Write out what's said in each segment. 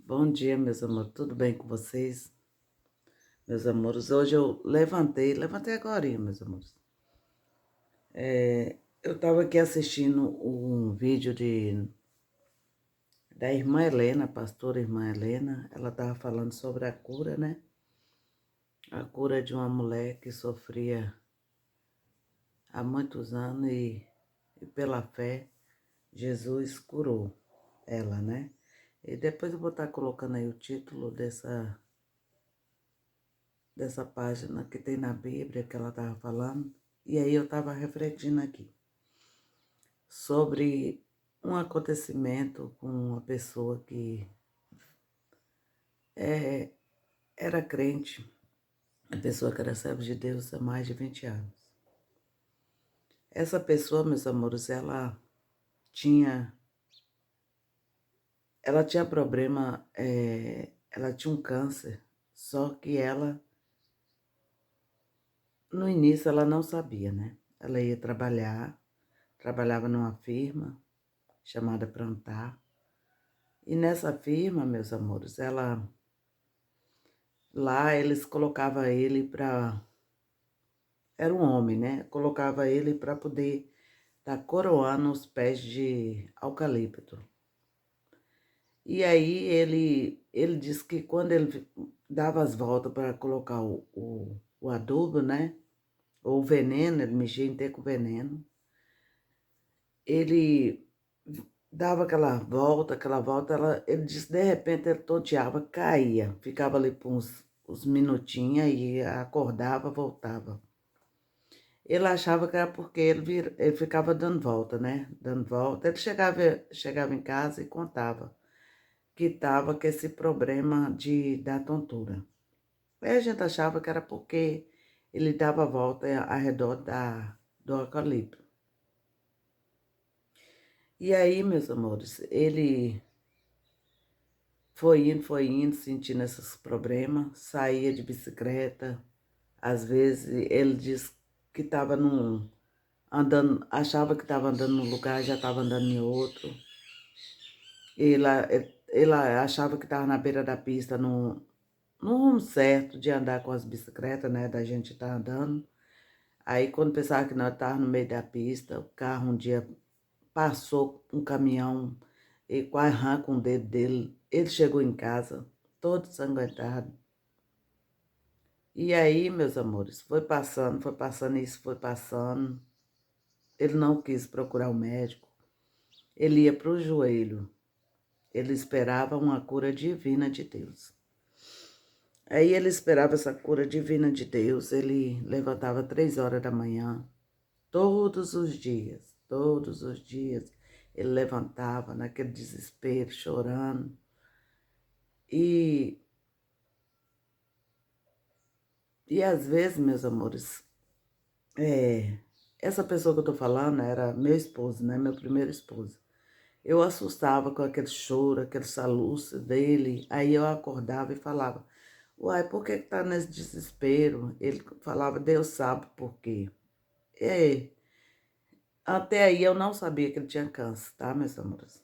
Bom dia, meus amores. Tudo bem com vocês? Meus amores, hoje eu levantei agora, meus amores. Eu estava aqui assistindo um vídeo da irmã Helena, a pastora irmã Helena. Ela estava falando sobre a cura, né? A cura de uma mulher que sofria há muitos anos e pela fé, Jesus curou ela, né? E depois eu vou estar colocando aí o título dessa página que tem na Bíblia que ela estava falando. E aí eu estava refletindo aqui sobre um acontecimento com uma pessoa que é, era crente, uma pessoa que era serva de Deus há mais de 20 anos. Essa pessoa, meus amores, tinha, ela tinha problema, ela tinha um câncer, só que no início, ela não sabia, né? Ela ia trabalhava numa firma chamada Plantar. E nessa firma, meus amores, lá eles colocavam ele para, era um homem, né? Colocava ele para poder estar coroando os pés de eucalipto. E aí ele disse que quando ele dava as voltas para colocar o adubo, né? Ou o veneno, ele mexia inteiro com o veneno. Ele dava aquela volta, ele disse, de repente ele tonteava, caía, ficava ali por uns minutinhos e acordava, voltava. Ele achava que era porque ele ficava dando volta, né? Dando volta. Ele chegava em casa e contava que estava com esse problema da tontura. Aí a gente achava que era porque ele dava volta ao redor do eucalipto. E aí, meus amores, ele foi indo, sentindo esses problemas, saía de bicicleta. Às vezes ele disse que estava andando, achava que estava andando num lugar, já estava andando em outro. Ele achava que estava na beira da pista, no rumo certo de andar com as bicicletas, né? Da gente estar andando. Aí quando pensava que nós estávamos no meio da pista, o carro um dia passou um caminhão e quase arranca um dedo dele. Ele chegou em casa, todo ensanguentado. E aí, meus amores, foi passando isso, foi passando. Ele não quis procurar o médico. Ele ia para o joelho. Ele esperava uma cura divina de Deus. Aí ele esperava essa cura divina de Deus. Ele levantava 3 horas da manhã, todos os dias. Ele levantava naquele desespero, chorando. E, e às vezes, meus amores, essa pessoa que eu tô falando era meu esposo, né? Meu primeiro esposo. Eu assustava com aquele choro, aquele soluço dele. Aí eu acordava e falava, uai, por que tá nesse desespero? Ele falava, Deus sabe por quê. É, até aí eu não sabia que ele tinha câncer, tá, meus amores?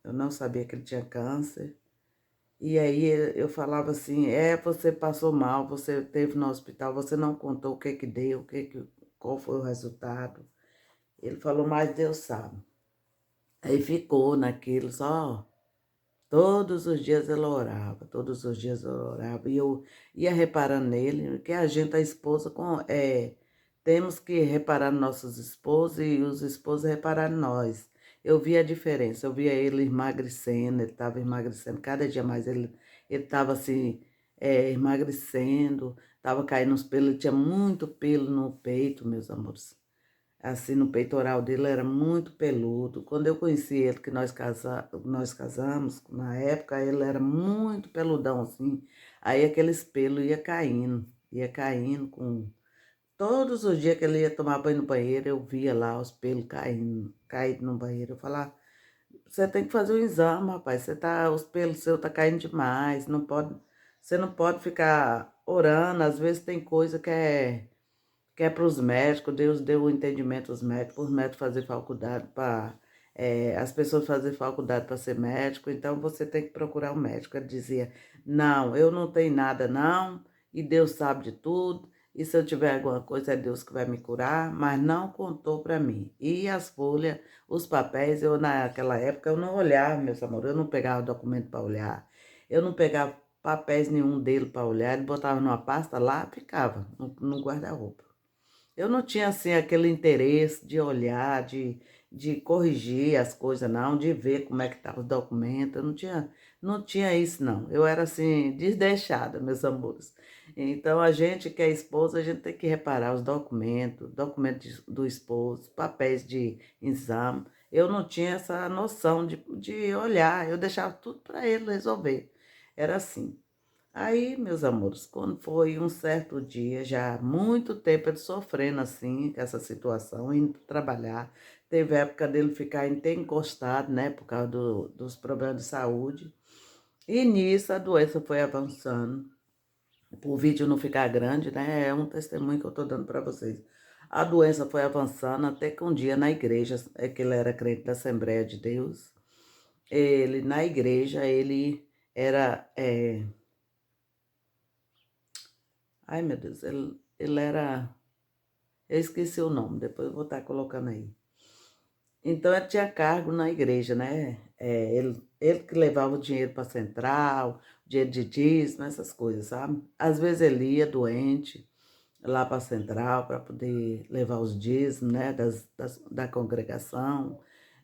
Eu não sabia que ele tinha câncer. E aí eu falava assim, você passou mal, você esteve no hospital, você não contou o que que deu, qual foi o resultado. Ele falou, mas Deus sabe. Aí ficou naquilo, só todos os dias ele orava, todos os dias ele orava. E eu ia reparando nele, que a gente, a esposa, temos que reparar nos nossos esposos e os esposos reparar em nós. Eu via a diferença, eu via ele emagrecendo, ele estava emagrecendo, cada dia mais ele estava assim, emagrecendo, estava caindo os pelos, ele tinha muito pelo no peito, meus amores. Assim, no peitoral dele era muito peludo. Quando eu conheci ele, que nós casamos, na época ele era muito peludão, assim. Aí aqueles pelos ia caindo com... Todos os dias que ele ia tomar banho no banheiro, eu via lá os pelos caindo no banheiro. Eu falava, você tem que fazer um exame, rapaz. Os pelos seus tá caindo demais. Você não pode ficar orando. Às vezes tem coisa que é para os médicos. Deus deu o entendimento aos médicos fazer faculdade para as pessoas fazem faculdade para ser médico, então você tem que procurar um médico. Ele dizia, não, eu não tenho nada não, e Deus sabe de tudo, e se eu tiver alguma coisa é Deus que vai me curar, mas não contou para mim. E as folhas, os papéis, eu naquela época eu não olhava, meus amores, eu não pegava documento para olhar, eu não pegava papéis nenhum dele para olhar, ele botava numa pasta lá, ficava no guarda-roupa. Eu não tinha, assim, aquele interesse de olhar, de corrigir as coisas, não, de ver como é que estavam os documentos, eu não tinha isso, não. Eu era, assim, desleixada, meus amores. Então, a gente que é esposa, a gente tem que reparar os documentos, do esposo, papéis de exame. Eu não tinha essa noção de olhar, eu deixava tudo para ele resolver. Era assim. Aí, meus amores, quando foi um certo dia, já há muito tempo ele sofrendo assim, com essa situação, indo trabalhar, teve época dele ficar até encostado, né, por causa dos problemas de saúde, e nisso a doença foi avançando, por vídeo não ficar grande, né, é um testemunho que eu tô dando para vocês. A doença foi avançando até que um dia na igreja, é que ele era crente da Assembleia de Deus, ele, na igreja, ele era... ai, meu Deus, ele era. Eu esqueci o nome, depois eu vou estar colocando aí. Então, ele tinha cargo na igreja, né? Ele que levava o dinheiro para a central, dinheiro de dízimo, essas coisas, sabe? Às vezes ele ia doente lá para a central para poder levar os dízimos, né? Da congregação.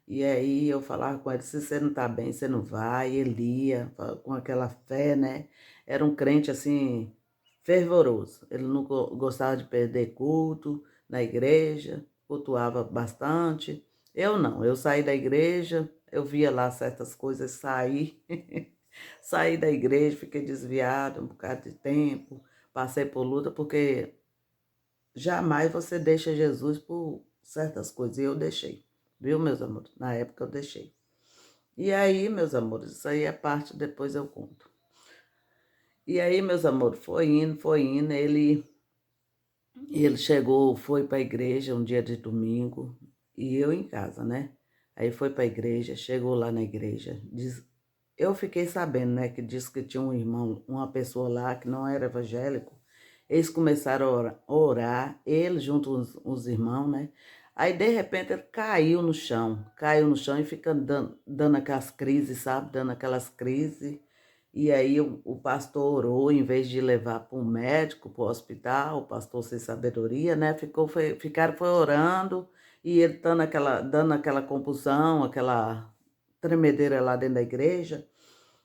E aí eu falava com ele: se você não está bem, você não vai. Ele ia com aquela fé, né? Era um crente assim, fervoroso. Ele não gostava de perder culto na igreja, cultuava bastante. Eu não, eu saí da igreja, eu via lá certas coisas sair, saí da igreja, fiquei desviada um bocado de tempo, passei por luta, porque jamais você deixa Jesus por certas coisas, e eu deixei, viu, meus amores? Na época eu deixei. E aí, meus amores, isso aí é parte, depois eu conto. E aí, meus amores, foi indo, ele chegou, foi para a igreja um dia de domingo, e eu em casa, né? Aí foi para a igreja, chegou lá na igreja, eu fiquei sabendo, né, que disse que tinha um irmão, uma pessoa lá que não era evangélico. Eles começaram a orar, ele junto com os irmãos, né? Aí, de repente, ele caiu no chão e fica dando aquelas crises, sabe? Dando aquelas crises. E aí o pastor orou, em vez de levar para um médico, para o hospital, o pastor sem sabedoria, né? Ficaram foi orando e ele dando aquela compulsão, aquela tremedeira lá dentro da igreja.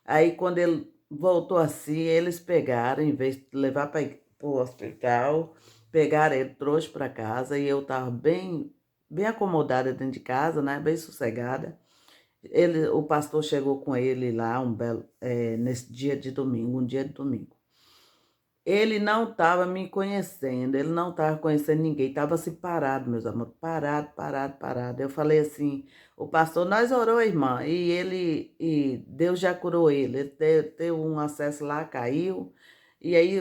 Aí quando ele voltou assim, eles pegaram, em vez de levar para o hospital, pegaram ele, trouxe para casa e eu estava bem, bem acomodada dentro de casa, né? Bem sossegada. O pastor chegou com ele lá nesse dia de domingo, um dia de domingo. Ele não estava me conhecendo, ele não estava conhecendo ninguém, estava assim parado, meus amores, parado, parado, parado. Eu falei assim, o pastor, nós orou, irmã, e Deus já curou ele. Ele teve um acesso lá, caiu, e aí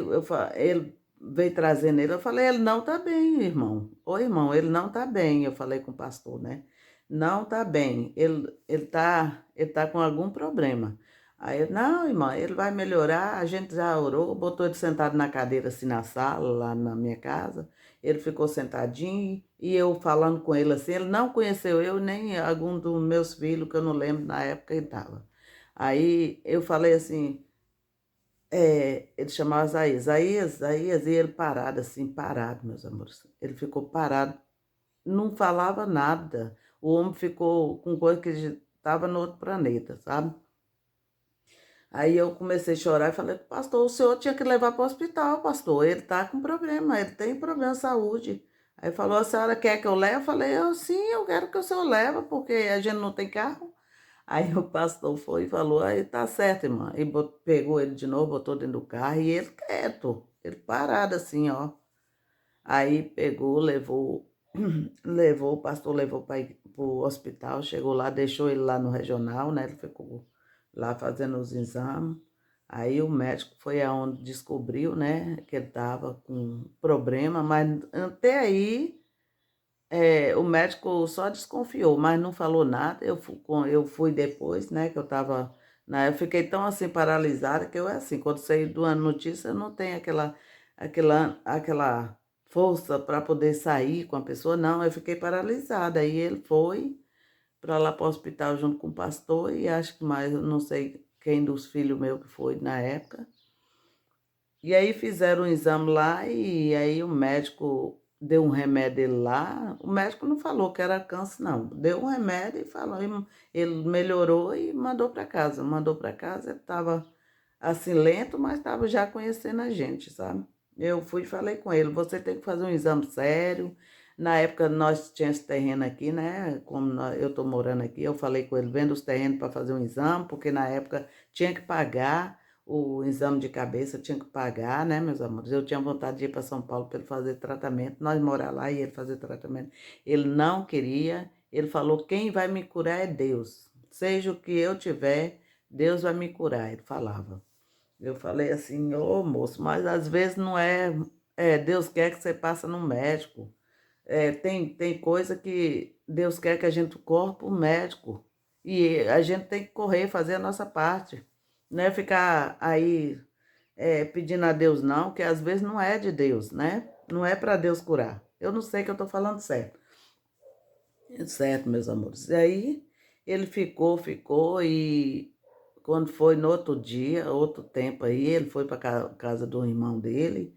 ele veio trazendo ele. Eu falei, ele não está bem, irmão. Ô, irmão, ele não está bem. Eu falei com o pastor, né? Não está bem, ele tá com algum problema. Aí eu, não, irmã, ele vai melhorar, a gente já orou, botou ele sentado na cadeira assim na sala, lá na minha casa, ele ficou sentadinho e eu falando com ele assim, ele não conheceu eu nem algum dos meus filhos, que eu não lembro na época que ele estava. Aí eu falei assim, ele chamava Isaías, Isaías, Isaías, e ele parado assim, parado, meus amores, ele ficou parado, não falava nada, o homem ficou com coisa que estava no outro planeta, sabe? Aí eu comecei a chorar e falei, pastor, o senhor tinha que levar para o hospital, pastor. Ele está com problema, ele tem problema de saúde. Aí falou, a senhora quer que eu leve? Eu falei, sim, eu quero que o senhor leve, porque a gente não tem carro. Aí o pastor foi e falou, aí tá certo, irmã. E pegou ele de novo, botou dentro do carro e ele quieto, ele parado assim, ó. Aí pegou, levou, levou, o pastor levou para o hospital, chegou lá, deixou ele lá no regional, né? Ele ficou lá fazendo os exames. Aí o médico foi aonde descobriu, né, que ele estava com problema, mas até aí o médico só desconfiou, mas não falou nada. Eu fui depois, né, que eu estava... Eu fiquei tão assim paralisada que eu assim, quando saí de uma notícia, eu não tenho aquela força para poder sair com a pessoa, não. Eu fiquei paralisada. Aí ele foi para lá para o hospital junto com o pastor e acho que mais, eu não sei quem dos filhos meus que foi na época. E aí fizeram um exame lá e aí o médico deu um remédio ele lá. O médico não falou que era câncer, não. Deu um remédio e falou, ele melhorou e mandou para casa. Mandou para casa, ele estava assim lento, mas estava já conhecendo a gente, sabe? Eu fui e falei com ele, você tem que fazer um exame sério. Na época nós tínhamos esse terreno aqui, né? Como eu estou morando aqui, eu falei com ele, vendo os terrenos para fazer um exame, porque na época tinha que pagar o exame de cabeça, tinha que pagar, né, meus amores? Eu tinha vontade de ir para São Paulo para ele fazer tratamento, nós morar lá e ele fazer tratamento. Ele não queria, ele falou: quem vai me curar é Deus. Seja o que eu tiver, Deus vai me curar, ele falava. Eu falei assim: ô moço, mas às vezes não é, Deus quer que você passe no médico. Tem coisa que Deus quer que a gente corra para o médico. E a gente tem que correr, fazer a nossa parte. Não é ficar aí pedindo a Deus, não, que às vezes não é de Deus, né? Não é para Deus curar. Eu não sei que eu estou falando certo. Certo, meus amores. E aí ele ficou, e quando foi no outro dia, outro tempo aí, ele foi para casa do irmão dele,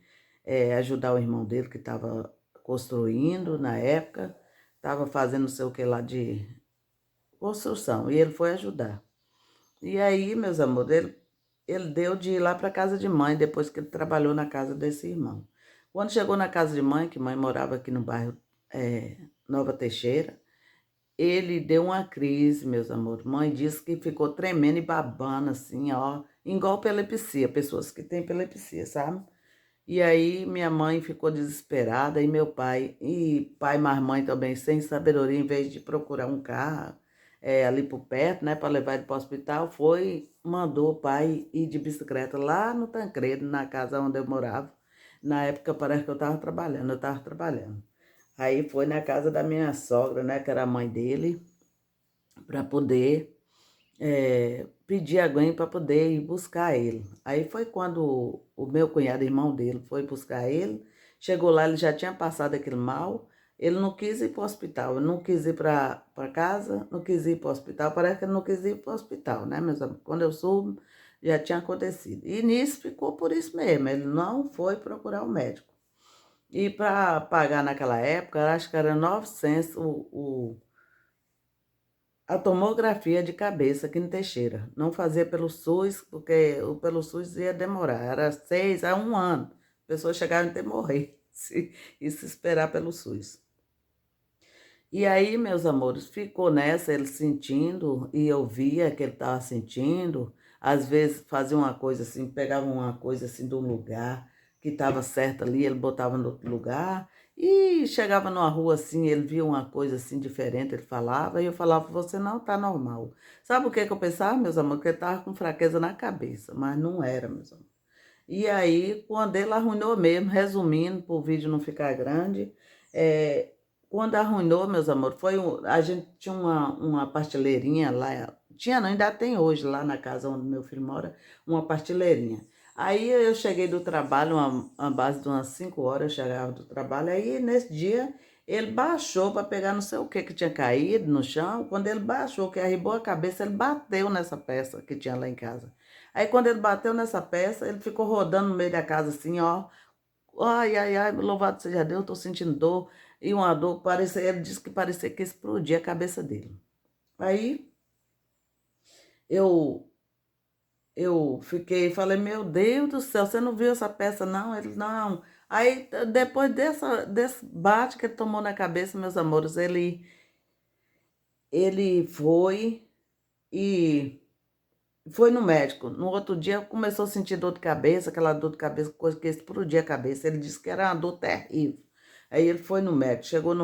ajudar o irmão dele que estava construindo na época, estava fazendo não sei o que lá de construção, e ele foi ajudar. E aí, meus amores, ele deu de ir lá para casa de mãe, depois que ele trabalhou na casa desse irmão. Quando chegou na casa de mãe, que mãe morava aqui no bairro Nova Teixeira, ele deu uma crise, meus amores. Mãe disse que ficou tremendo e babando, assim, ó, igual epilepsia, pessoas que têm epilepsia, sabe? E aí minha mãe ficou desesperada e meu pai, e pai mais mãe também, sem sabedoria, em vez de procurar um carro ali por perto, né, para levar ele para o hospital, mandou o pai ir de bicicleta lá no Tancredo, na casa onde eu morava. Na época parece que eu estava trabalhando. Aí foi na casa da minha sogra, né, que era a mãe dele, para poder pedir alguém para poder ir buscar ele. Aí foi quando o meu cunhado, irmão dele, foi buscar ele. Chegou lá, ele já tinha passado aquele mal. Ele não quis ir para o hospital, ele não quis ir para casa, não quis ir para o hospital. Parece que ele não quis ir para o hospital, né, meus amigos? Quando eu soube, já tinha acontecido. E nisso ficou por isso mesmo, ele não foi procurar o médico. E para pagar naquela época, acho que era 900 a tomografia de cabeça aqui no Teixeira. Não fazia pelo SUS, porque o pelo SUS ia demorar. Era 6 a 1 ano. Pessoas chegaram a ter morrer e se esperar pelo SUS. E aí, meus amores, ficou nessa, ele sentindo, e eu via que ele estava sentindo. Às vezes fazia uma coisa assim, pegava uma coisa assim de um lugar que estava certo ali, ele botava no outro lugar. E chegava numa rua assim, ele via uma coisa assim diferente, ele falava, e eu falava: você não está normal. Sabe o que que eu pensava, meus amores? Que ele estava com fraqueza na cabeça, mas não era, meus amores. E aí, quando ele arruinou mesmo, resumindo, para o vídeo não ficar grande, é, quando arruinou, meus amores, a gente tinha uma partilheirinha lá, tinha não, ainda tem hoje lá na casa onde meu filho mora, uma partilheirinha. Aí eu cheguei do trabalho, uma base de umas 5 horas, eu chegava do trabalho, aí nesse dia ele baixou para pegar não sei o que tinha caído no chão. Quando ele baixou, que arribou a cabeça, ele bateu nessa peça que tinha lá em casa. Aí quando ele bateu nessa peça, ele ficou rodando no meio da casa assim, ó. Ai, ai, ai, louvado seja Deus, tô sentindo dor. E uma dor, ele disse que parecia que explodia a cabeça dele. Aí eu falei: meu Deus do céu, você não viu essa peça, não? Ele: não. Aí, depois desse bate que ele tomou na cabeça, meus amores, ele e foi no médico. No outro dia começou a sentir dor de cabeça, aquela dor de cabeça, coisa que explodia a cabeça. Ele disse que era uma dor terrível. Aí ele foi no médico, chegou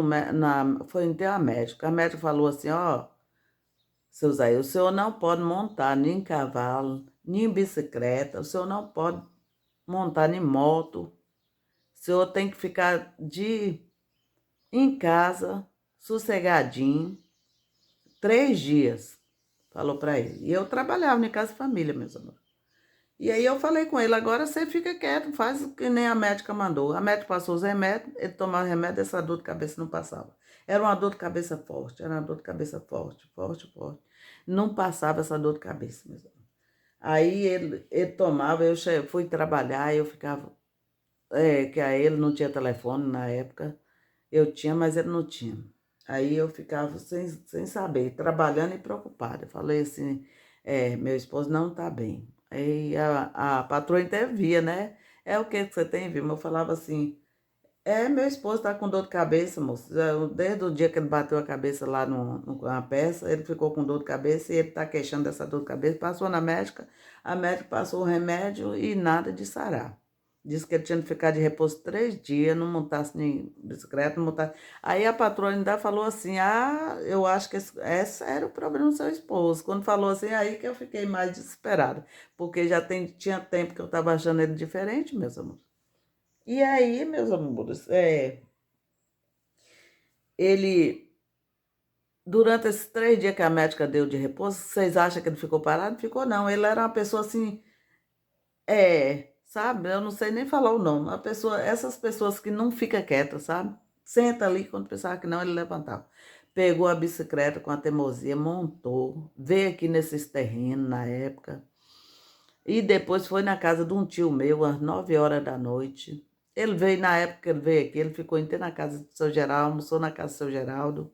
foi até a médica. A médica falou assim: ó, seu Zé, o senhor não pode montar nem em cavalo, nem em bicicleta, o senhor não pode montar nem moto. O senhor tem que ficar em casa, sossegadinho, 3 dias, falou para ele. E eu trabalhava em casa de família, meus amores. E aí eu falei com ele, agora você fica quieto, faz o que nem a médica mandou. A médica passou os remédios, ele tomava remédio, essa dor de cabeça não passava. Era uma dor de cabeça forte, era uma dor de cabeça forte, forte, forte. Não passava essa dor de cabeça, meus amores. Aí ele tomava, fui trabalhar, eu ficava, que a ele não tinha telefone na época, eu tinha, mas ele não tinha. Aí eu ficava sem saber, trabalhando e preocupada. Eu falei assim, meu esposo não tá bem. Aí a patroa intervia, né? É o que você tem, viu? Eu falava assim, meu esposo tá com dor de cabeça, moço. Desde o dia que ele bateu a cabeça lá na peça, ele ficou com dor de cabeça e ele tá queixando dessa dor de cabeça. Passou na médica, a médica passou o remédio e nada de sarar. Disse que ele tinha que ficar de repouso 3 dias, não montasse nem bicicleta, não montasse. Aí a patroa ainda falou assim: Ah, eu acho que esse era o problema do seu esposo. Quando falou assim, aí que eu fiquei mais desesperada, porque tinha tempo que eu estava achando ele diferente, meus amores. E aí, meus amores, ele, durante esses 3 dias que a médica deu de repouso, vocês acham que ele ficou parado? Não ficou, não. Ele era uma pessoa assim, sabe? Eu não sei nem falar o nome. Essas pessoas que não ficam quietas, sabe? Senta ali, quando pensava que não, ele levantava. Pegou a bicicleta com a teimosia, montou, veio aqui nesses terrenos na época. E depois foi na casa de um tio meu, às 9 horas da noite. Ele veio, na época que ele veio aqui, ele ficou inteiro na casa do seu Geraldo, almoçou na casa do seu Geraldo.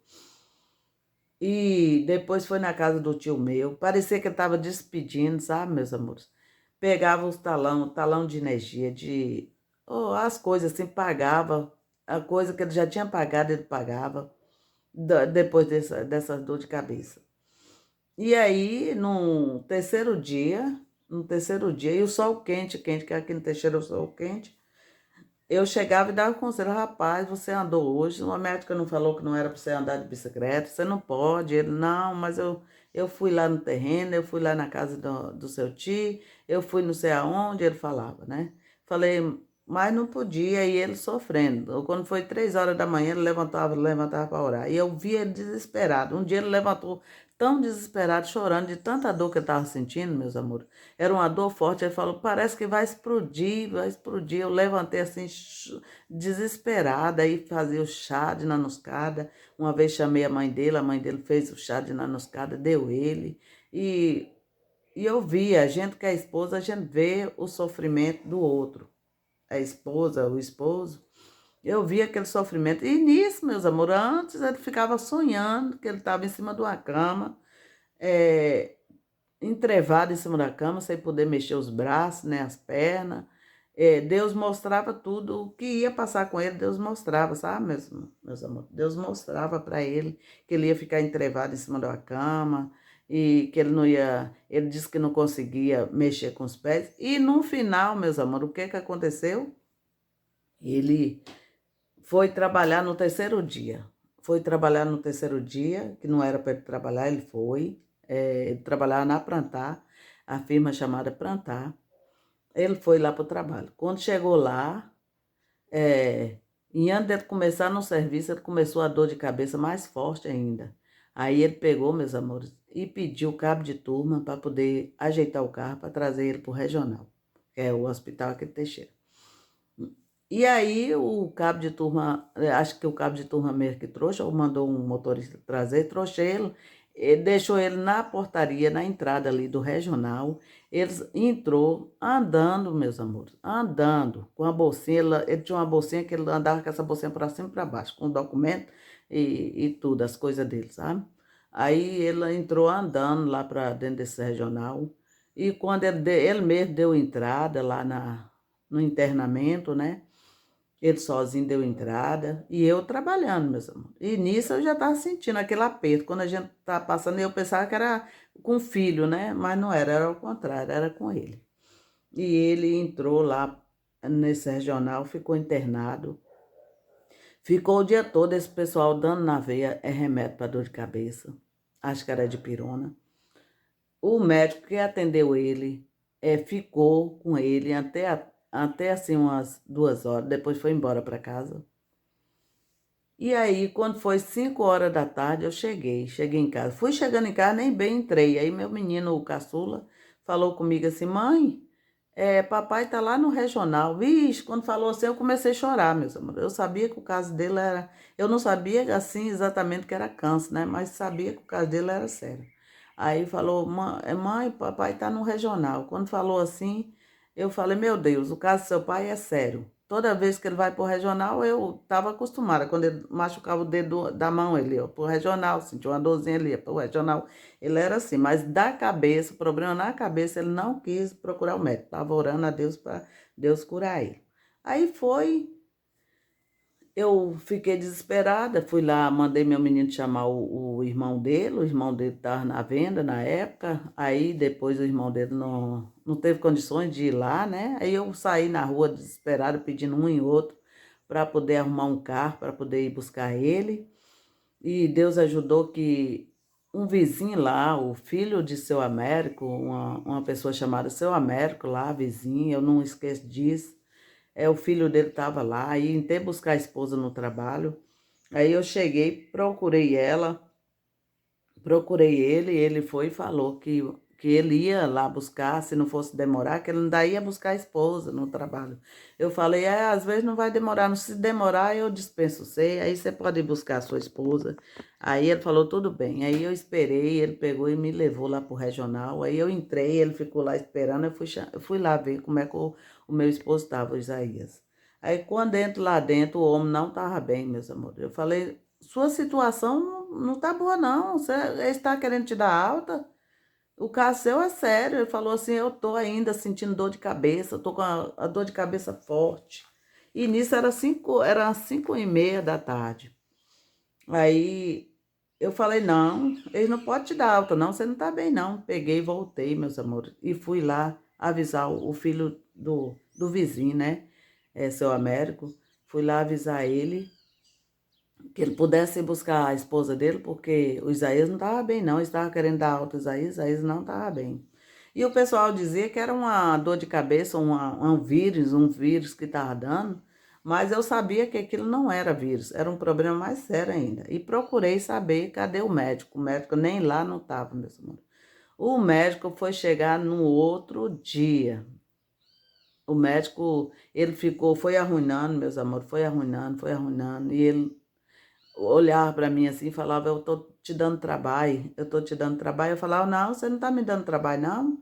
E depois foi na casa do tio meu. Parecia que ele estava despedindo, sabe, meus amores? Pegava os talão, talão de energia, as coisas assim, pagava. A coisa que ele já tinha pagado, ele pagava. Depois dessa dor de cabeça. E aí, no terceiro dia, e o sol quente, quente, que aqui no Teixeira o sol quente, eu chegava e dava conselho, rapaz, você andou hoje, uma médica não falou que não era para você andar de bicicleta, você não pode. Ele, não, mas eu fui lá no terreno, eu fui lá na casa do seu tio, eu fui não sei aonde, ele falava, né? Falei, mas não podia, e ele sofrendo. Quando foi 3 horas da manhã, ele levantava para orar. E eu vi ele desesperado. Um dia ele levantou tão desesperado, chorando de tanta dor que ele estava sentindo, meus amores. Era uma dor forte. Ele falou, parece que vai explodir, vai explodir. Eu levantei assim, desesperada, aí fazia o chá de nanoscada. Uma vez chamei a mãe dele fez o chá de nanoscada, deu ele. E, e eu via, a gente que é esposa, a gente vê o sofrimento do outro. A esposa, o esposo. Eu via aquele sofrimento. E nisso, meus amores, antes ele ficava sonhando que ele estava em cima de uma cama, é, entrevado em cima da cama, sem poder mexer os braços, nem as pernas. Deus mostrava tudo o que ia passar com ele, Deus mostrava, sabe, meus amores? Deus mostrava para ele que ele ia ficar entrevado em cima da cama e que ele não ia. Ele disse que não conseguia mexer com os pés. E no final, meus amores, o que que aconteceu? Ele foi trabalhar no terceiro dia. Foi trabalhar no terceiro dia, que não era para ele trabalhar, ele foi. Ele trabalhava na Prantar, a firma chamada Prantar. Ele foi lá para o trabalho. Quando chegou lá, e antes de começar no serviço, ele começou a dor de cabeça mais forte ainda. Aí ele pegou, meus amores, e pediu o cabo de turma para poder ajeitar o carro para trazer ele para o regional, que é o hospital aqui de Teixeira. E aí o cabo de turma, acho que o cabo de turma mesmo que trouxe, ou mandou um motorista trazer, trouxe ele deixou ele na portaria, na entrada ali do regional. Ele entrou andando, meus amores, andando, com a bolsinha, ele tinha uma bolsinha que ele andava com essa bolsinha para cima e para baixo, com documento e tudo, as coisas dele, sabe? Aí ele entrou andando lá para dentro desse regional, e quando ele mesmo deu entrada lá no internamento, né? Ele sozinho deu entrada e eu trabalhando, meus amores. E nisso eu já estava sentindo aquele aperto. Quando a gente estava passando, eu pensava que era com o filho, né? Mas não era, era o contrário, era com ele. E ele entrou lá nesse regional, ficou internado. Ficou o dia todo esse pessoal dando na veia remédio para dor de cabeça. Acho que era de pirona. O médico que atendeu ele ficou com ele até assim umas 2 horas. Depois foi embora para casa. E aí, quando foi 5 horas da tarde, eu cheguei em casa. Fui chegando em casa, nem bem entrei. Aí meu menino, o caçula, falou comigo assim, mãe, papai tá lá no regional. Vixe, quando falou assim, eu comecei a chorar, meus amores. Eu sabia que o caso dele era... Eu não sabia, assim, exatamente que era câncer, né? Mas sabia que o caso dele era sério. Aí falou, mãe, papai tá no regional. Quando falou assim, eu falei, meu Deus, o caso do seu pai é sério. Toda vez que ele vai pro regional, eu estava acostumada. Quando ele machucava o dedo da mão, ele ia pro regional, sentia uma dorzinha, ele ia pro regional. Ele era assim, mas da cabeça, o problema na cabeça, ele não quis procurar o médico. Estava orando a Deus para Deus curar ele. Aí foi, eu fiquei desesperada, fui lá, mandei meu menino chamar o irmão dele estava na venda na época, aí depois o irmão dele não teve condições de ir lá, né? Aí eu saí na rua desesperada, pedindo um e outro para poder arrumar um carro, para poder ir buscar ele. E Deus ajudou que um vizinho lá, o filho de seu Américo, uma pessoa chamada seu Américo lá, vizinho, eu não esqueço disso, o filho dele estava lá, e tentei buscar a esposa no trabalho. Aí eu cheguei, procurei ele foi e falou que ele ia lá buscar, se não fosse demorar, que ele ainda ia buscar a esposa no trabalho. Eu falei, às vezes não vai demorar, não se demorar eu dispenso você, aí você pode ir buscar a sua esposa. Aí ele falou, tudo bem. Aí eu esperei, ele pegou e me levou lá pro regional, aí eu entrei, ele ficou lá esperando, eu fui lá ver como é que o meu esposo estava, o Isaías. Aí quando entro lá dentro, o homem não estava bem, meus amores. Eu falei, sua situação não tá boa, não. Você está querendo te dar alta? O caso seu é sério. Ele falou assim: eu tô ainda sentindo dor de cabeça, tô com a dor de cabeça forte. E nisso era 5h30 da tarde. Aí eu falei: não, ele não pode te dar alta, não. Você não tá bem, não. Peguei e voltei, meus amores. E fui lá avisar o filho do vizinho, né? Seu Américo. Fui lá avisar ele que ele pudesse ir buscar a esposa dele, porque o Isaías não estava bem, não. Ele estava querendo dar alta ao Isaías não estava bem. E o pessoal dizia que era uma dor de cabeça, um vírus que estava dando, mas eu sabia que aquilo não era vírus, era um problema mais sério ainda. E procurei saber cadê o médico. O médico nem lá não estava, meus amores. O médico foi chegar no outro dia. O médico, ele foi arruinando, meus amores, foi arruinando, e ele olhava para mim assim e falava, eu tô te dando trabalho, eu tô te dando trabalho. Eu falava, não, você não tá me dando trabalho, não.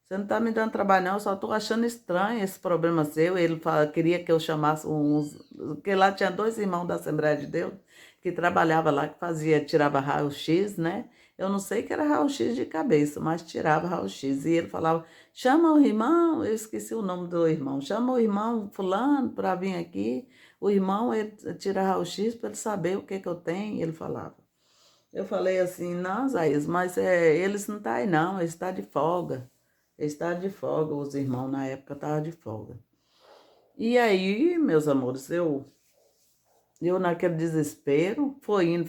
Você não tá me dando trabalho, não. Eu só tô achando estranho esse problema seu. Ele queria que eu chamasse uns... Porque lá tinha 2 irmãos da Assembleia de Deus que trabalhava lá, que tirava raio-x, né? Eu não sei que era raio-x de cabeça, mas tirava raio-x. E ele falava, chama o irmão, eu esqueci o nome do irmão, chama o irmão fulano para vir aqui. O irmão, ele tira raio-x para ele saber o que que eu tenho, ele falava. Eu falei assim, não, Zaías, mas eles não estão aí não, eles estão de folga. Eles estavam de folga, os irmãos na época estavam de folga. E aí, meus amores, eu naquele desespero, foi indo,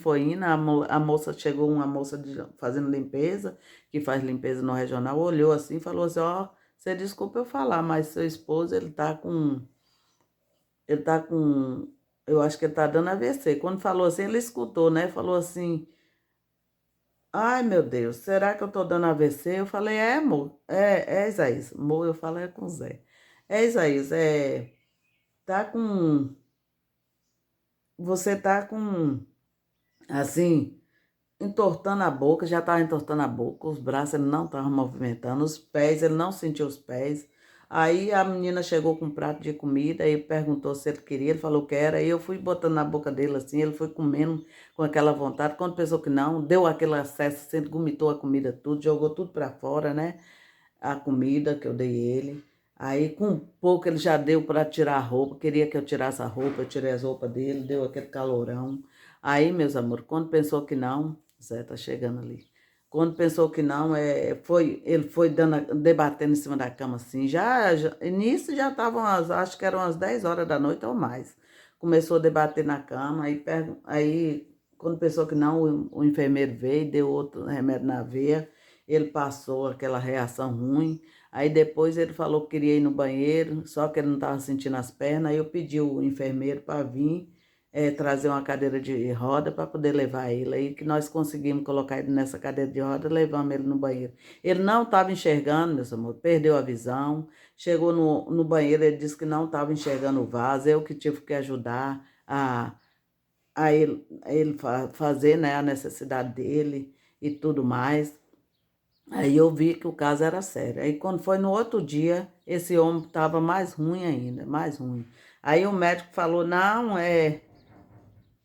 a moça chegou, uma moça fazendo limpeza, que faz limpeza no regional, olhou assim e falou assim, ó, você desculpa eu falar, mas seu esposo, eu acho que ele tá dando AVC. Quando falou assim, ele escutou, né? Falou assim, ai meu Deus, será que eu tô dando AVC? Eu falei, amor, Isaías, amor, eu falo com o Zé. Isaías, tá com, você tá com, assim, entortando a boca, já estava entortando a boca, os braços ele não estava movimentando, os pés, ele não sentiu os pés. Aí a menina chegou com um prato de comida e perguntou se ele queria, ele falou que era, aí eu fui botando na boca dele assim, ele foi comendo com aquela vontade. Quando pensou que não, deu aquele acesso, assim, vomitou a comida tudo, jogou tudo para fora, né? A comida que eu dei ele. Aí, com um pouco, ele já deu para tirar a roupa, queria que eu tirasse a roupa, eu tirei as roupas dele, deu aquele calorão. Aí, meus amores, quando pensou que não, Zé tá chegando ali. Quando pensou que não, ele foi debatendo em cima da cama assim. Nisso já estavam, acho que eram as 10 horas da noite ou mais. Começou a debater na cama, aí quando pensou que não, o enfermeiro veio, deu outro remédio na veia. Ele passou aquela reação ruim. Aí depois ele falou que queria ir no banheiro, só que ele não estava sentindo as pernas. Aí eu pedi o enfermeiro para vir. trazer uma cadeira de roda para poder levar ele. Aí que nós conseguimos colocar ele nessa cadeira de roda, levamos ele no banheiro. Ele não estava enxergando, meus amores, perdeu a visão. Chegou no banheiro, ele disse que não estava enxergando o vaso. Eu que tive que ajudar a ele fazer, né, a necessidade dele e tudo mais. Aí eu vi que o caso era sério. Aí quando foi no outro dia, esse homem estava mais ruim ainda, mais ruim. Aí o médico falou, não,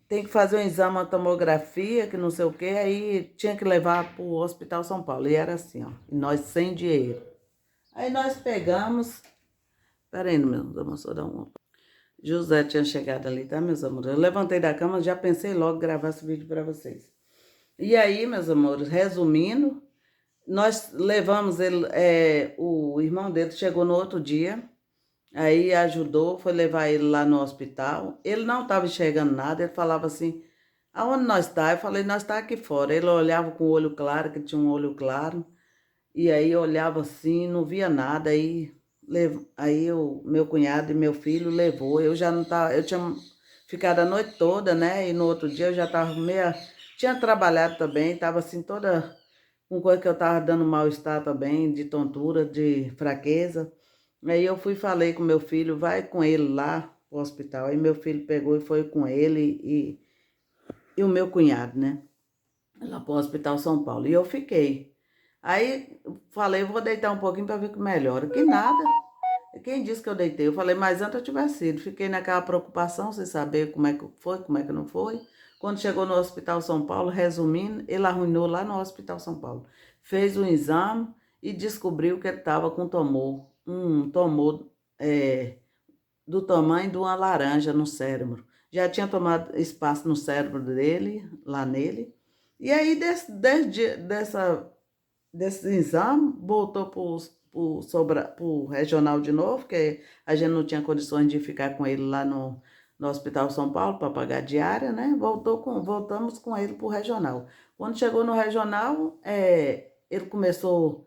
tem que fazer um exame, uma tomografia, que não sei o quê, aí tinha que levar para o Hospital São Paulo. E era assim, ó, e nós sem dinheiro. Aí nós pegamos, peraí, meus amores, só dar uma. José tinha chegado ali, tá, meus amores? Eu levantei da cama, já pensei logo gravar esse vídeo para vocês. E aí, meus amores, resumindo, nós levamos ele, o irmão dele chegou no outro dia, aí ajudou, foi levar ele lá no hospital. Ele não estava enxergando nada, ele falava assim, aonde nós está? Eu falei, nós está aqui fora. Ele olhava com o olho claro, que tinha um olho claro, e aí olhava assim, não via nada, aí o meu cunhado e meu filho levou. Eu já não estava, eu tinha ficado a noite toda, né? E no outro dia eu já estava meia, tinha trabalhado também, estava assim toda com coisa que eu estava dando mal-estar também, de tontura, de fraqueza. Aí eu fui e falei com meu filho, vai com ele lá pro hospital. Aí meu filho pegou e foi com ele e o meu cunhado, né? Lá pro Hospital São Paulo. E eu fiquei. Aí falei, vou deitar um pouquinho para ver que melhora. Que nada. Quem disse que eu deitei? Eu falei, mas antes eu tivesse ido. Fiquei naquela preocupação, sem saber como é que foi, como é que não foi. Quando chegou no Hospital São Paulo, resumindo, ele arruinou lá no Hospital São Paulo. Fez um exame e descobriu que ele estava com tumor. Um tumor do tamanho de uma laranja no cérebro. Já tinha tomado espaço no cérebro dele, lá nele. E aí, desse exame, voltou pro regional de novo, que a gente não tinha condições de ficar com ele lá no Hospital São Paulo para pagar diária, né? Voltamos com ele pro regional. Quando chegou no regional, ele começou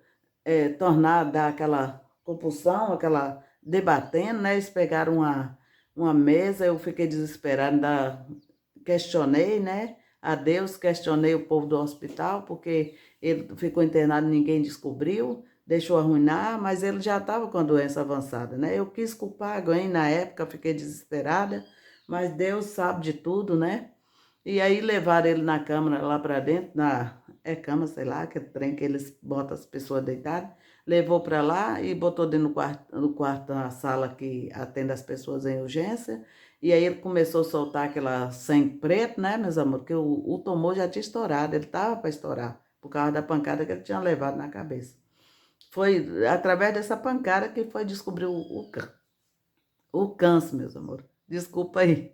dar aquela compulsão, aquela debatendo, né? Eles pegaram uma mesa, eu fiquei desesperada, questionei, né? A Deus, questionei o povo do hospital, porque ele ficou internado, ninguém descobriu, deixou arruinar, mas ele já estava com a doença avançada, né? Eu quis culpar alguém na época, fiquei desesperada, mas Deus sabe de tudo, né? E aí levaram ele na câmara lá para dentro, cama, sei lá, que é trem que eles botam as pessoas deitadas, levou para lá e botou dentro do quarto, na sala que atende as pessoas em urgência, e aí ele começou a soltar aquela sangue preto, né, meus amores, porque o tumor já tinha estourado, ele estava para estourar, por causa da pancada que ele tinha levado na cabeça. Foi através dessa pancada que foi descobrir o câncer, meus amores. Desculpa aí.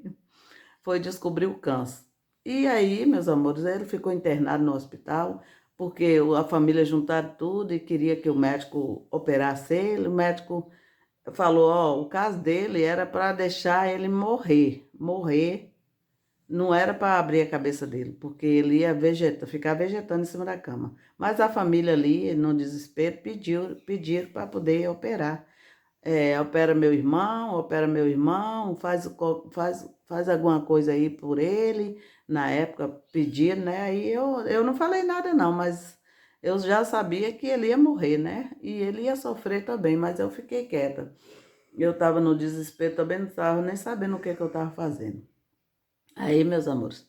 Foi descobrir o câncer. E aí, meus amores, ele ficou internado no hospital, porque a família juntaram tudo e queria que o médico operasse ele. O médico falou, ó, o caso dele era para deixar ele morrer. Morrer não era para abrir a cabeça dele, porque ele ia ficar vegetando em cima da cama. Mas a família ali, no desespero, pediram para poder operar. Opera meu irmão, faz alguma coisa aí por ele. Na época pediram, né? Aí eu não falei nada não, mas eu já sabia que ele ia morrer, né? E ele ia sofrer também, mas eu fiquei quieta. Eu estava no desespero também, não estava nem sabendo o que eu estava fazendo. Aí, meus amores,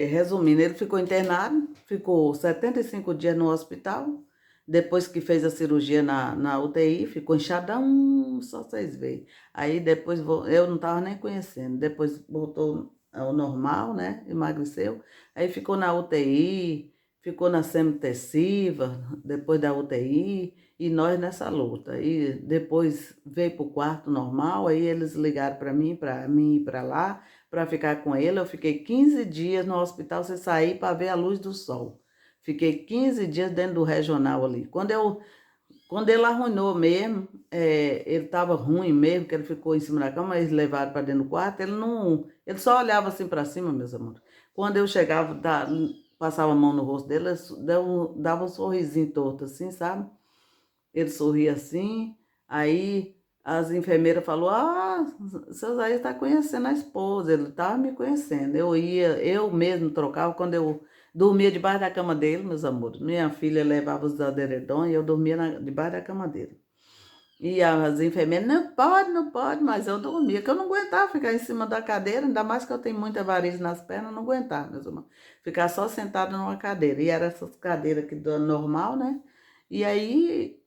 resumindo, ele ficou internado, ficou 75 dias no hospital, depois que fez a cirurgia na UTI, ficou inchadão, só vocês verem. Aí depois, eu não estava nem conhecendo, depois voltou ao normal, né, emagreceu, aí ficou na UTI, ficou na semi-intensiva, depois da UTI, e nós nessa luta. E depois veio para o quarto normal, aí eles ligaram para mim ir para lá, para ficar com ele. Eu fiquei 15 dias no hospital sem sair para ver a luz do sol. Fiquei 15 dias dentro do regional ali. Quando ele arruinou mesmo, ele estava ruim mesmo, que ele ficou em cima da cama, eles levaram para dentro do quarto, ele só olhava assim para cima, meus amores. Quando eu chegava, passava a mão no rosto dele, dava um sorrisinho torto assim, sabe? Ele sorria assim, aí as enfermeiras falou, seu Zé está conhecendo a esposa, ele estava me conhecendo. Eu mesmo trocava, quando eu dormia debaixo da cama dele, meus amores. Minha filha levava os edredom e eu dormia debaixo da cama dele. E as enfermeiras, não pode, mas eu dormia, que eu não aguentava ficar em cima da cadeira, ainda mais que eu tenho muita variz nas pernas, eu não aguentava, meus irmãos. Ficar só sentada numa cadeira. E era essas cadeiras aqui do normal, né? E aí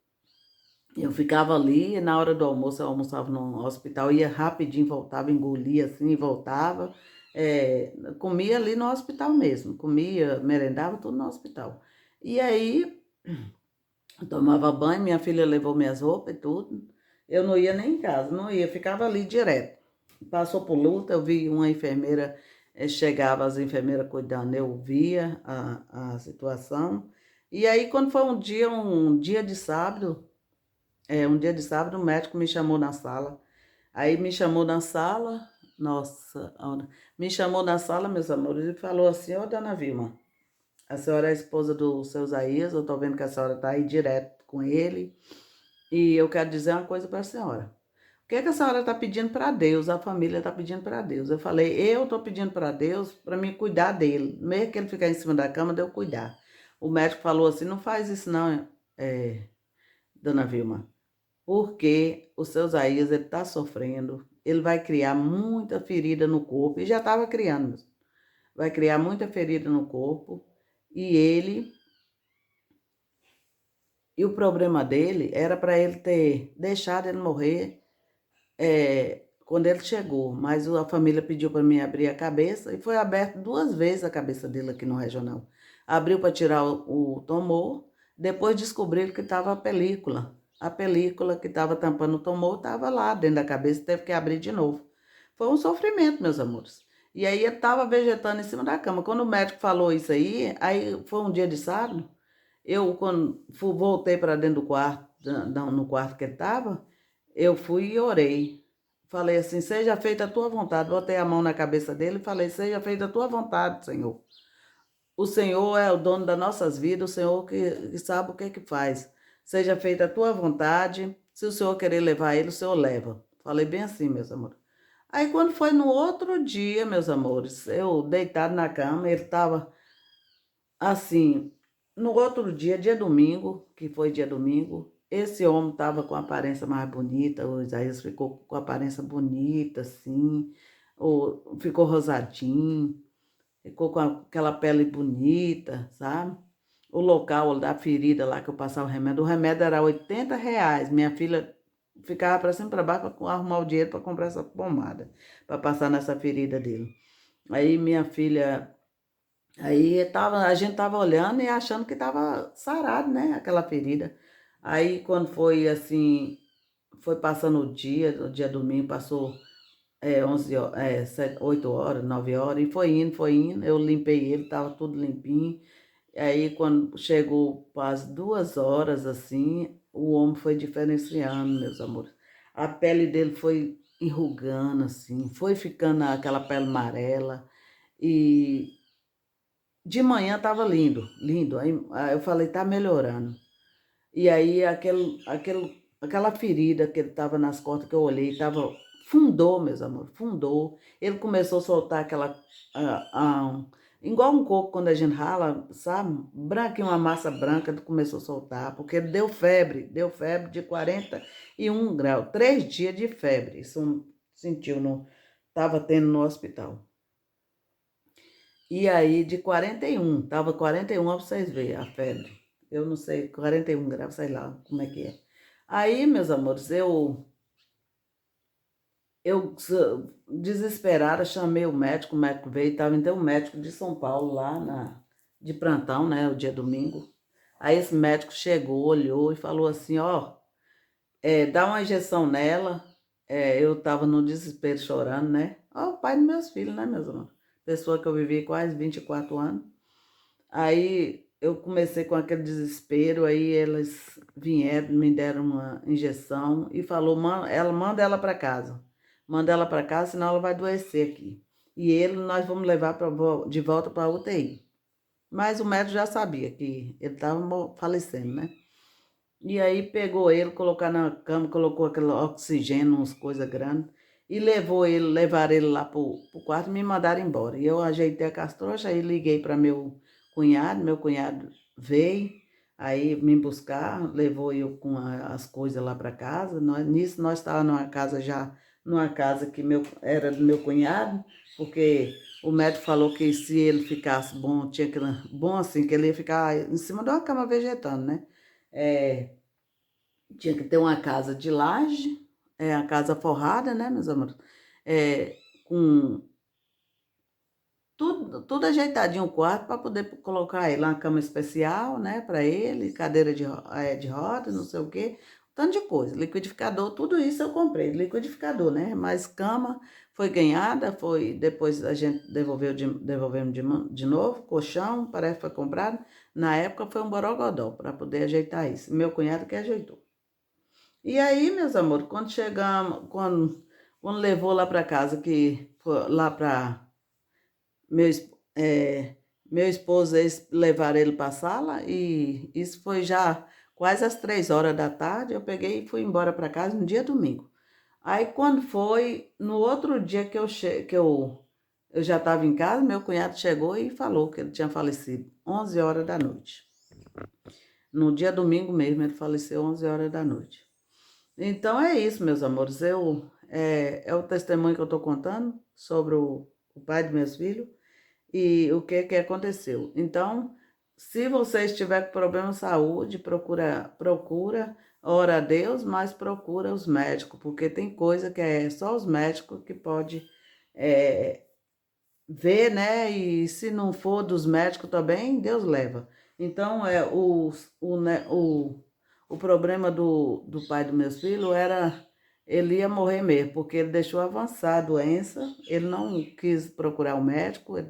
eu ficava ali, na hora do almoço, eu almoçava no hospital, ia rapidinho, voltava, engolia assim, e voltava. Comia ali no hospital mesmo, comia, merendava tudo no hospital. E aí, eu tomava banho, minha filha levou minhas roupas e tudo. Eu não ia nem em casa, não ia, ficava ali direto. Passou por luta, eu vi uma enfermeira, chegava as enfermeiras cuidando, eu via a situação. E aí, quando foi um dia de sábado, um dia de sábado, o médico me chamou na sala. Aí me chamou na sala, nossa, me chamou na sala, meus amores, e falou assim, ô dona Vilma, a senhora é a esposa do seu Isaías, eu tô vendo que a senhora tá aí direto com ele, e eu quero dizer uma coisa para a senhora. O que é que a senhora está pedindo para Deus? A família está pedindo para Deus. Eu falei, eu estou pedindo para Deus para me cuidar dele. Mesmo que ele ficar em cima da cama, de eu cuidar. O médico falou assim, não faz isso não, dona Vilma, porque o seu Isaías ele está sofrendo, ele vai criar muita ferida no corpo, e já estava criando, vai criar muita ferida no corpo, e o problema dele era para ele ter deixado ele morrer quando ele chegou, mas a família pediu para mim abrir a cabeça, e foi aberto 2 vezes a cabeça dele aqui no regional. Abriu para tirar o tumor, depois descobriram que estava a película. A película que estava tampando o tumor estava lá dentro da cabeça, teve que abrir de novo. Foi um sofrimento, meus amores. E aí ele estava vegetando em cima da cama. Quando o médico falou isso aí foi um dia de sábado, eu quando voltei para dentro do quarto, no quarto que ele estava, eu fui e orei. Falei assim, seja feita a tua vontade. Botei a mão na cabeça dele e falei, seja feita a tua vontade, Senhor. O Senhor é o dono das nossas vidas, o Senhor que sabe o que é que faz. Seja feita a tua vontade. Se o Senhor querer levar ele, o Senhor leva. Falei bem assim, meus amores. Aí quando foi no outro dia, meus amores, eu deitado na cama, ele estava assim, no outro dia, dia domingo, que foi dia domingo, esse homem estava com a aparência mais bonita, o Isaías ficou com a aparência bonita, assim, ficou rosadinho, ficou com aquela pele bonita, sabe? O local da ferida lá que eu passava o remédio era R$ 80. Minha filha ficava para cima e para baixo para arrumar o dinheiro para comprar essa pomada, para passar nessa ferida dele. Aí minha filha a gente tava olhando e achando que tava sarado, né? Aquela ferida. Aí quando foi assim, foi passando o dia domingo, passou 11 horas, 8 horas, 9 horas, e foi indo. Eu limpei ele, tava tudo limpinho. Aí quando chegou às 2 horas, assim, o homem foi diferenciando, meus amores. A pele dele foi enrugando, assim, foi ficando aquela pele amarela. E de manhã tava lindo, lindo. Aí eu falei, tá melhorando. E aí aquela ferida que ele tava nas costas que eu olhei, fundou, meus amores, fundou. Ele começou a soltar igual um coco quando a gente rala, sabe? Branca, uma massa branca, ele começou a soltar, porque ele deu febre de 41 graus, 3 dias de febre. Isso sentiu, tava tendo no hospital. E aí, de 41, tava 41 pra vocês verem a febre. Eu não sei, 41 graus, sei lá como é que é. Aí, meus amores, desesperada, chamei o médico veio, tava então um médico de São Paulo lá de plantão, né, o dia domingo. Aí esse médico chegou, olhou e falou assim, ó, dá uma injeção nela. Eu tava no desespero chorando, né? Ó, o pai dos meus filhos, né, meus amores? Pessoa que eu vivi quase 24 anos. Aí eu comecei com aquele desespero, aí elas vieram, me deram uma injeção e falou, manda ela para casa. Manda ela para casa, senão ela vai adoecer aqui. E nós vamos levar de volta para a UTI. Mas o médico já sabia que ele estava falecendo, né? E aí pegou ele, colocou na cama, colocou aquele oxigênio, umas coisas grandes, e levaram ele lá pro quarto e me mandaram embora. E eu ajeitei a trouxas, aí liguei para meu cunhado veio, aí me buscar, levou eu com as coisas lá para casa. Nisso nós estávamos numa casa que era do meu cunhado, porque o médico falou que se ele ficasse bom, bom assim, que ele ia ficar em cima de uma cama vegetando, né? É, tinha que ter uma casa de laje, a casa forrada, né, meus amores? Com tudo ajeitadinho o quarto para poder colocar ele, uma cama especial, né, para ele, cadeira de roda, não sei o quê, tanto de coisa, liquidificador, tudo isso eu comprei, liquidificador, né, mas cama foi ganhada, depois a gente devolvemos de novo, colchão, parece que foi comprado, na época foi um borogodó para poder ajeitar isso, meu cunhado que ajeitou. E aí, meus amores, quando chegamos, quando levou lá para casa, que foi lá para meu, meu esposo, eles levaram ele para a sala, e isso foi já quase às 3 horas da tarde, eu peguei e fui embora para casa no dia domingo. Aí quando foi, no outro dia eu já estava em casa, meu cunhado chegou e falou que ele tinha falecido 11 horas da noite. No dia domingo mesmo, ele faleceu 11 horas da noite. Então é isso, meus amores. É o testemunho que eu estou contando sobre o pai de meus filhos e o que aconteceu. Então, se você estiver com problema de saúde, ora a Deus, mas procura os médicos, porque tem coisa que é só os médicos que pode é, ver, né? E se não for dos médicos também, Deus leva. Então, o problema do pai dos meus filhos era ele ia morrer mesmo, porque ele deixou avançar a doença, ele não quis procurar o médico, ele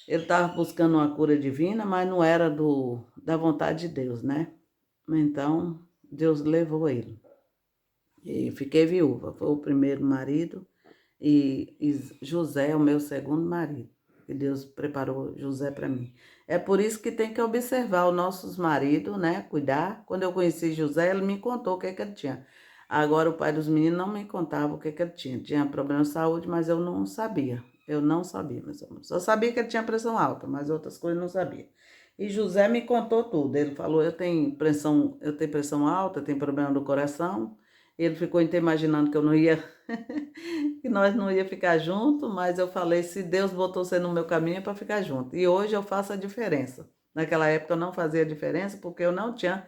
estava buscando uma cura divina, mas não era da vontade de Deus, né? Então, Deus levou ele. E fiquei viúva, foi o primeiro marido, e José é o meu segundo marido, que Deus preparou José para mim. É por isso que tem que observar os nossos maridos, né? Cuidar. Quando eu conheci José, ele me contou o que ele tinha. Agora, o pai dos meninos não me contava o que ele tinha. Tinha problema de saúde, mas eu não sabia. Eu não sabia, meus amores. Só sabia que ele tinha pressão alta, mas outras coisas eu não sabia. E José me contou tudo. Ele falou: eu tenho pressão alta, eu tenho problema do coração. Ele ficou imaginando que eu não ia, que nós não ia ficar juntos, mas eu falei: se Deus botou você no meu caminho é para ficar junto. E hoje eu faço a diferença. Naquela época eu não fazia diferença porque eu não tinha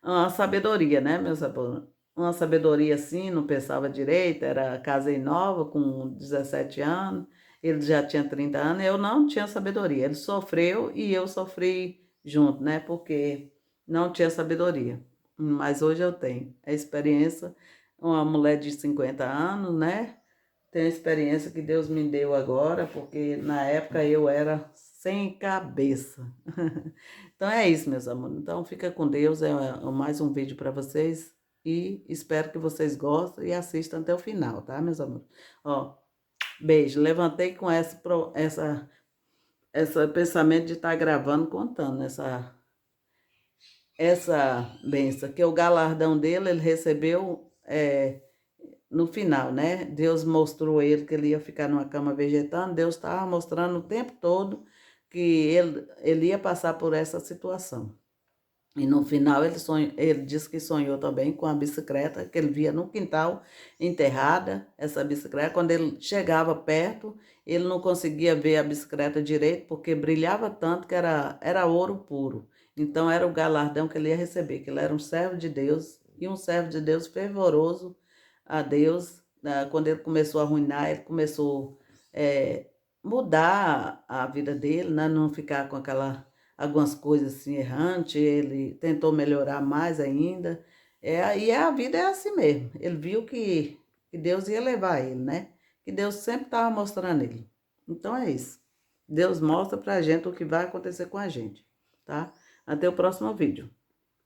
uma sabedoria, né, meus amores? Uma sabedoria assim, não pensava direito, casei nova com 17 anos, ele já tinha 30 anos, eu não tinha sabedoria. Ele sofreu e eu sofri junto, né, porque não tinha sabedoria. Mas hoje eu tenho a experiência, uma mulher de 50 anos, né? Tenho a experiência que Deus me deu agora, porque na época eu era sem cabeça. Então é isso, meus amores. Então fica com Deus, mais um vídeo para vocês e espero que vocês gostem e assistam até o final, tá, meus amores? Ó, beijo. Levantei com essa pensamento de estar gravando, contando essa benção, que o galardão dele ele recebeu no final, né? Deus mostrou a ele que ele ia ficar numa cama vegetando, Deus estava mostrando o tempo todo que ele ia passar por essa situação. E no final ele disse que sonhou também com a bicicleta, que ele via no quintal enterrada, essa bicicleta. Quando ele chegava perto, ele não conseguia ver a bicicleta direito, porque brilhava tanto que era ouro puro. Então era o galardão que ele ia receber, que ele era um servo de Deus, e um servo de Deus fervoroso a Deus. Quando ele começou a arruinar, ele começou a mudar a vida dele, né? Não ficar com algumas coisas assim errantes, ele tentou melhorar mais ainda. E a vida é assim mesmo. Ele viu que Deus ia levar ele, né? Que Deus sempre estava mostrando ele. Então é isso. Deus mostra pra gente o que vai acontecer com a gente, tá? Até o próximo vídeo.